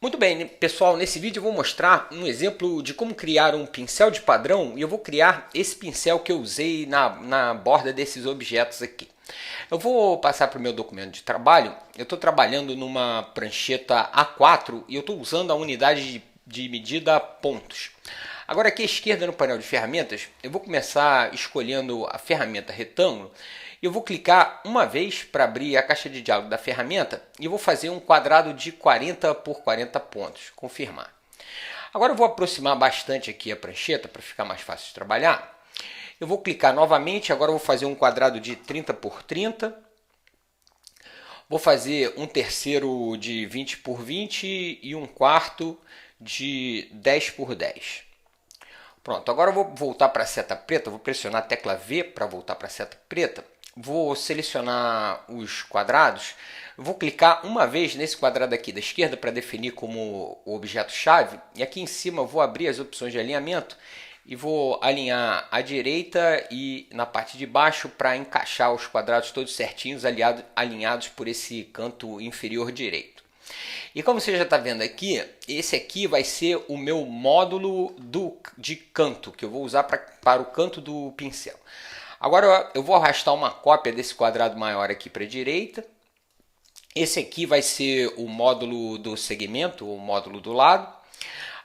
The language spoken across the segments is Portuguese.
Muito bem, pessoal, nesse vídeo eu vou mostrar um exemplo de como criar um pincel de padrão e eu vou criar esse pincel que eu usei na borda desses objetos aqui. Eu vou passar para o meu documento de trabalho. Eu estou trabalhando numa prancheta A4 e eu estou usando a unidade de medida pontos. Agora aqui à esquerda no painel de ferramentas, eu vou começar escolhendo a ferramenta retângulo. Eu vou clicar uma vez para abrir a caixa de diálogo da ferramenta e vou fazer um quadrado de 40 por 40 pontos, confirmar. Agora eu vou aproximar bastante aqui a prancheta para ficar mais fácil de trabalhar. Eu vou clicar novamente, agora eu vou fazer um quadrado de 30 por 30. Vou fazer um terceiro de 20 por 20 e um quarto de 10 por 10. Pronto, agora eu vou voltar para a seta preta, vou pressionar a tecla V para voltar para a seta preta. Vou selecionar os quadrados, vou clicar uma vez nesse quadrado aqui da esquerda para definir como o objeto-chave. E aqui em cima eu vou abrir as opções de alinhamento e vou alinhar à direita e na parte de baixo para encaixar os quadrados todos certinhos, alinhados por esse canto inferior direito. E como você já está vendo aqui, esse aqui vai ser o meu módulo de canto, que eu vou usar para o canto do pincel. Agora eu vou arrastar uma cópia desse quadrado maior aqui para a direita. Esse aqui vai ser o módulo do segmento, o módulo do lado.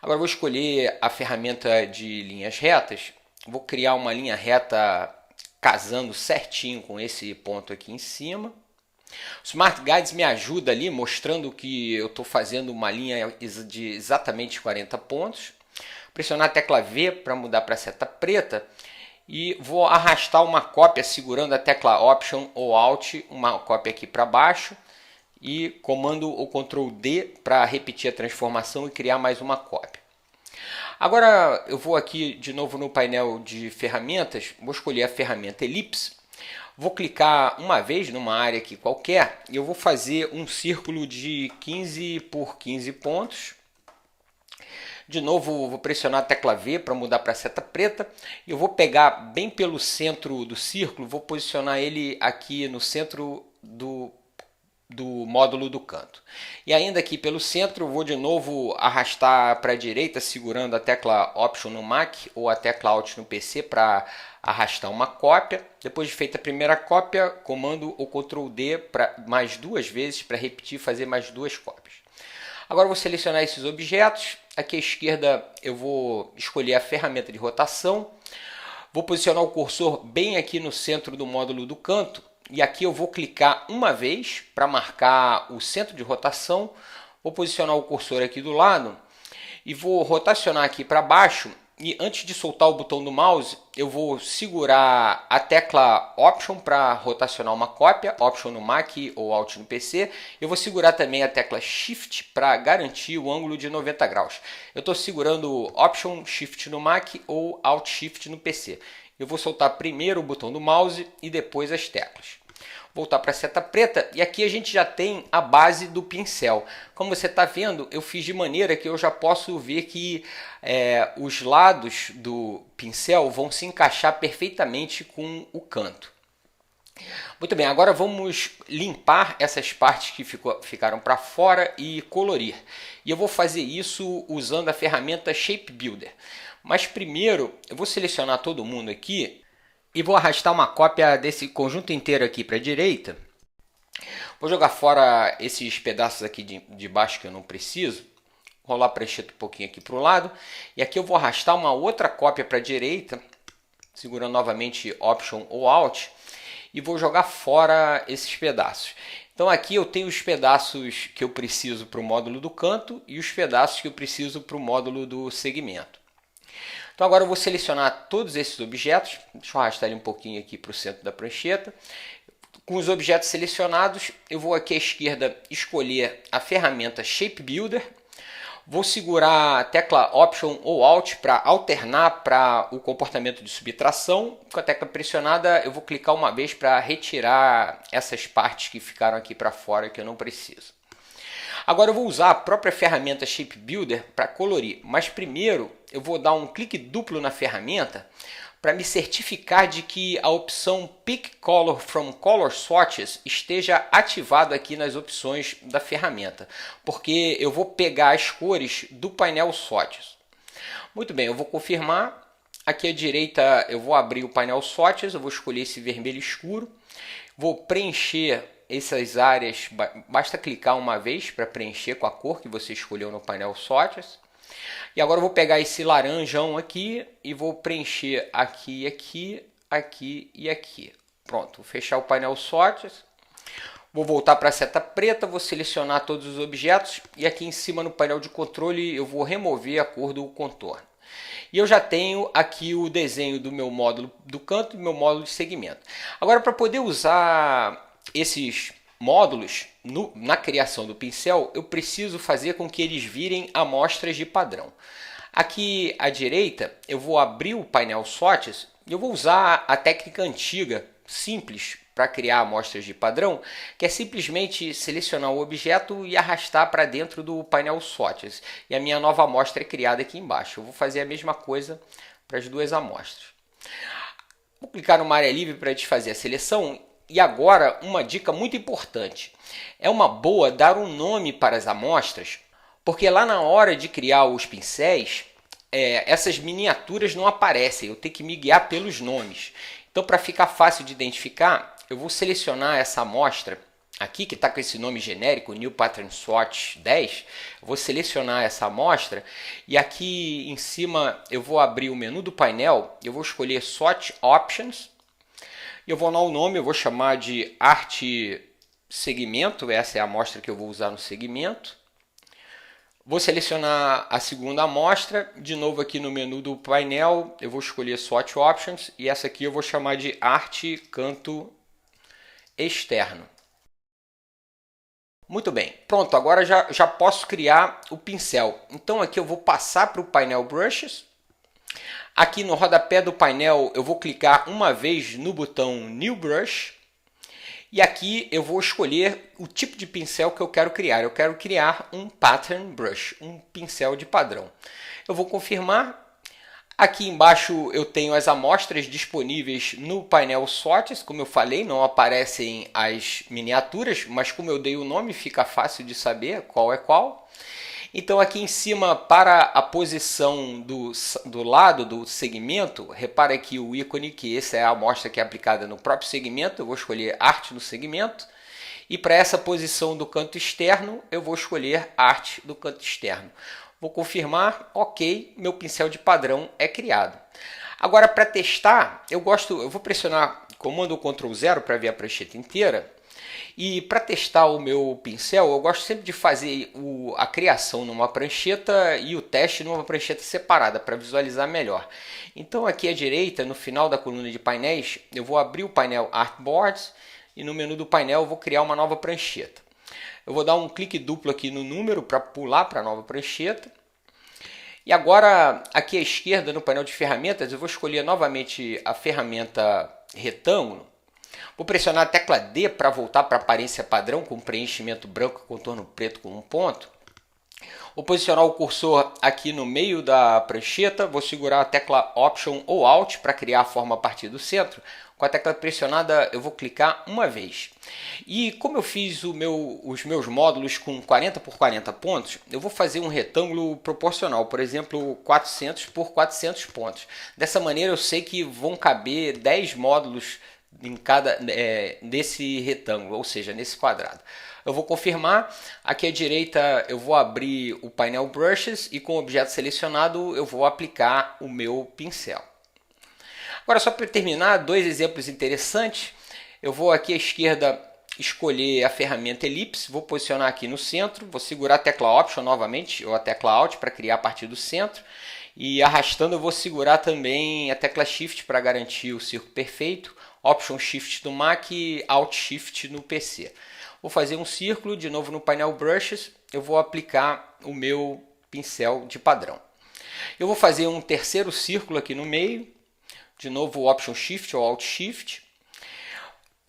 Agora eu vou escolher a ferramenta de linhas retas. Vou criar uma linha reta casando certinho com esse ponto aqui em cima. O Smart Guides me ajuda ali, mostrando que eu estou fazendo uma linha de exatamente 40 pontos. Pressionar a tecla V para mudar para a seta preta. E vou arrastar uma cópia segurando a tecla Option ou Alt, uma cópia aqui para baixo. E comando ou Ctrl D para repetir a transformação e criar mais uma cópia. Agora eu vou aqui de novo no painel de ferramentas, vou escolher a ferramenta Elipse. Vou clicar uma vez numa área aqui qualquer e eu vou fazer um círculo de 15 por 15 pontos. De novo, vou pressionar a tecla V para mudar para a seta preta. Eu vou pegar bem pelo centro do círculo, vou posicionar ele aqui no centro do módulo do canto. E ainda aqui pelo centro, eu vou de novo arrastar para a direita, segurando a tecla Option no Mac ou a tecla Alt no PC para arrastar uma cópia. Depois de feita a primeira cópia, comando ou Ctrl D mais duas vezes para repetir e fazer mais duas cópias. Agora eu vou selecionar esses objetos. Aqui à esquerda eu vou escolher a ferramenta de rotação. Vou posicionar o cursor bem aqui no centro do módulo do canto. E aqui eu vou clicar uma vez para marcar o centro de rotação. Vou posicionar o cursor aqui do lado. E vou rotacionar aqui para baixo. E antes de soltar o botão do mouse, eu vou segurar a tecla Option para rotacionar uma cópia, Option no Mac ou Alt no PC. Eu vou segurar também a tecla Shift para garantir o ângulo de 90 graus. Eu estou segurando Option Shift no Mac ou Alt Shift no PC. Eu vou soltar primeiro o botão do mouse e depois as teclas. Voltar para a seta preta e aqui a gente já tem a base do pincel. Como você está vendo, eu fiz de maneira que eu já posso ver que os lados do pincel vão se encaixar perfeitamente com o canto. Muito bem, agora vamos limpar essas partes que ficaram para fora e colorir. E eu vou fazer isso usando a ferramenta Shape Builder. Mas primeiro eu vou selecionar todo mundo aqui. E vou arrastar uma cópia desse conjunto inteiro aqui para a direita. Vou jogar fora esses pedaços aqui de baixo que eu não preciso. Rolar a prancheta um pouquinho aqui para o lado. E aqui eu vou arrastar uma outra cópia para a direita. Segurando novamente Option ou Alt. E vou jogar fora esses pedaços. Então aqui eu tenho os pedaços que eu preciso para o módulo do canto. E os pedaços que eu preciso para o módulo do segmento. Então agora eu vou selecionar todos esses objetos. Deixa eu arrastar ele um pouquinho aqui para o centro da prancheta. Com os objetos selecionados, eu vou aqui à esquerda escolher a ferramenta Shape Builder. Vou segurar a tecla Option ou Alt para alternar para o comportamento de subtração. Com a tecla pressionada, eu vou clicar uma vez para retirar essas partes que ficaram aqui para fora que eu não preciso. Agora eu vou usar a própria ferramenta Shape Builder para colorir, mas primeiro eu vou dar um clique duplo na ferramenta para me certificar de que a opção Pick Color from Color Swatches esteja ativado aqui nas opções da ferramenta, porque eu vou pegar as cores do painel Swatches. Muito bem, eu vou confirmar. Aqui à direita eu vou abrir o painel Swatches, eu vou escolher esse vermelho escuro, vou preencher essas áreas, basta clicar uma vez para preencher com a cor que você escolheu no painel Swatches. E agora eu vou pegar esse laranjão aqui e vou preencher aqui, aqui, aqui e aqui. Pronto, vou fechar o painel Swatches. Vou voltar para a seta preta, vou selecionar todos os objetos e aqui em cima no painel de controle eu vou remover a cor do contorno. E eu já tenho aqui o desenho do meu módulo do canto e do meu módulo de segmento. Agora, para poder usar esses módulos na criação do pincel, eu preciso fazer com que eles virem amostras de padrão. Aqui à direita, eu vou abrir o painel Swatches e eu vou usar a técnica antiga, simples, para criar amostras de padrão, que é simplesmente selecionar o objeto e arrastar para dentro do painel Swatches. E a minha nova amostra é criada aqui embaixo. Eu vou fazer a mesma coisa para as duas amostras. Vou clicar numa área livre para desfazer a seleção. E agora, uma dica muito importante. É uma boa dar um nome para as amostras, porque lá na hora de criar os pincéis, essas miniaturas não aparecem. Eu tenho que me guiar pelos nomes. Então, para ficar fácil de identificar, eu vou selecionar essa amostra aqui, que está com esse nome genérico, New Pattern Swatch 10. Eu vou selecionar essa amostra e aqui em cima eu vou abrir o menu do painel, eu vou escolher Swatch Options. Eu vou dar o nome, eu vou chamar de Arte Segmento, essa é a amostra que eu vou usar no segmento. Vou selecionar a segunda amostra, de novo aqui no menu do painel, eu vou escolher Swatch Options e essa aqui eu vou chamar de Arte Canto Externo. Muito bem, pronto, agora já posso criar o pincel. Então aqui eu vou passar para o painel Brushes. Aqui no rodapé do painel eu vou clicar uma vez no botão New Brush. E aqui eu vou escolher o tipo de pincel que eu quero criar. Eu quero criar um Pattern Brush, um pincel de padrão. Eu vou confirmar. Aqui embaixo eu tenho as amostras disponíveis no painel Swatches. Como eu falei, não aparecem as miniaturas, mas como eu dei o nome, fica fácil de saber qual é qual. Então aqui em cima, para a posição do lado do segmento, repara aqui o ícone, que essa é a amostra que é aplicada no próprio segmento. Eu vou escolher Arte no segmento. E para essa posição do canto externo, eu vou escolher Arte do canto externo. Vou confirmar, ok, meu pincel de padrão é criado. Agora, para testar, eu vou pressionar Comando ou Ctrl 0 para ver a prancheta inteira. E para testar o meu pincel, eu gosto sempre de fazer a criação numa prancheta e o teste numa prancheta separada, para visualizar melhor. Então aqui à direita, no final da coluna de painéis, eu vou abrir o painel Artboards e no menu do painel eu vou criar uma nova prancheta. Eu vou dar um clique duplo aqui no número para pular para a nova prancheta. E agora, aqui à esquerda, no painel de ferramentas, eu vou escolher novamente a ferramenta retângulo. Vou pressionar a tecla D para voltar para a aparência padrão com preenchimento branco e contorno preto com um ponto. Vou posicionar o cursor aqui no meio da prancheta, vou segurar a tecla Option ou Alt para criar a forma a partir do centro. Com a tecla pressionada eu vou clicar uma vez. E como eu fiz os meus módulos com 40 por 40 pontos, eu vou fazer um retângulo proporcional, por exemplo 400 por 400 pontos. Dessa maneira eu sei que vão caber 10 módulos em cada desse retângulo, ou seja, nesse quadrado. Eu vou confirmar, aqui à direita eu vou abrir o painel Brushes e com o objeto selecionado eu vou aplicar o meu pincel. Agora, só para terminar, dois exemplos interessantes. Eu vou aqui à esquerda escolher a ferramenta Elipse, vou posicionar aqui no centro, vou segurar a tecla Option novamente, ou a tecla Alt para criar a partir do centro. E arrastando eu vou segurar também a tecla Shift para garantir o círculo perfeito. Option Shift no Mac e Alt Shift no PC. Vou fazer um círculo, de novo no painel Brushes, eu vou aplicar o meu pincel de padrão. Eu vou fazer um terceiro círculo aqui no meio, de novo Option Shift ou Alt Shift.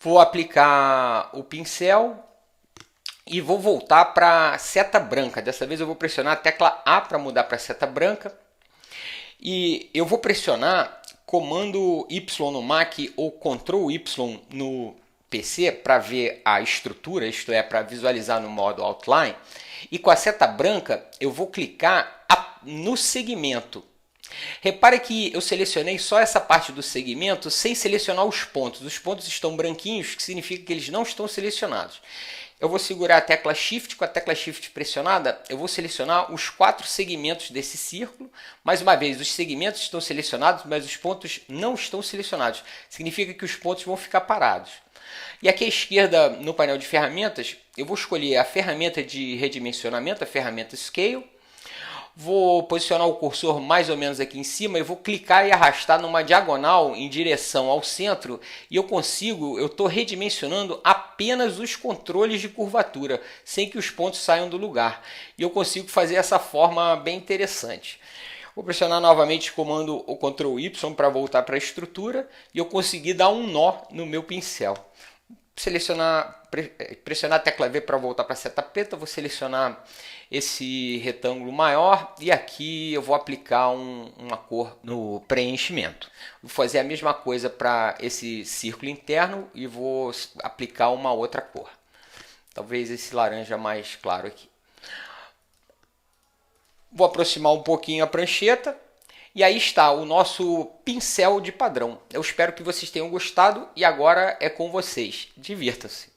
Vou aplicar o pincel e vou voltar para a seta branca. Dessa vez eu vou pressionar a tecla A para mudar para a seta branca. E eu vou pressionar comando Y no Mac ou Ctrl Y no PC para ver a estrutura, isto é, para visualizar no modo Outline. E com a seta branca eu vou clicar no segmento. Repare que eu selecionei só essa parte do segmento sem selecionar os pontos. Os pontos estão branquinhos, que significa que eles não estão selecionados. Eu vou segurar a tecla Shift, com a tecla Shift pressionada, eu vou selecionar os 4 segmentos desse círculo. Mais uma vez, os segmentos estão selecionados, mas os pontos não estão selecionados. Significa que os pontos vão ficar parados. E aqui à esquerda, no painel de ferramentas, eu vou escolher a ferramenta de redimensionamento, a ferramenta Scale. Vou posicionar o cursor mais ou menos aqui em cima e vou clicar e arrastar numa diagonal em direção ao centro e eu estou redimensionando apenas os controles de curvatura, sem que os pontos saiam do lugar. E eu consigo fazer essa forma bem interessante. Vou pressionar novamente o comando o Ctrl Y para voltar para a estrutura e eu consegui dar um nó no meu pincel. Pressionar a tecla V para voltar para a seta preta, vou selecionar esse retângulo maior e aqui eu vou aplicar uma cor no preenchimento. Vou fazer a mesma coisa para esse círculo interno e vou aplicar uma outra cor. Talvez esse laranja mais claro aqui. Vou aproximar um pouquinho a prancheta. E aí está o nosso pincel de padrão. Eu espero que vocês tenham gostado e agora é com vocês. Divirtam-se!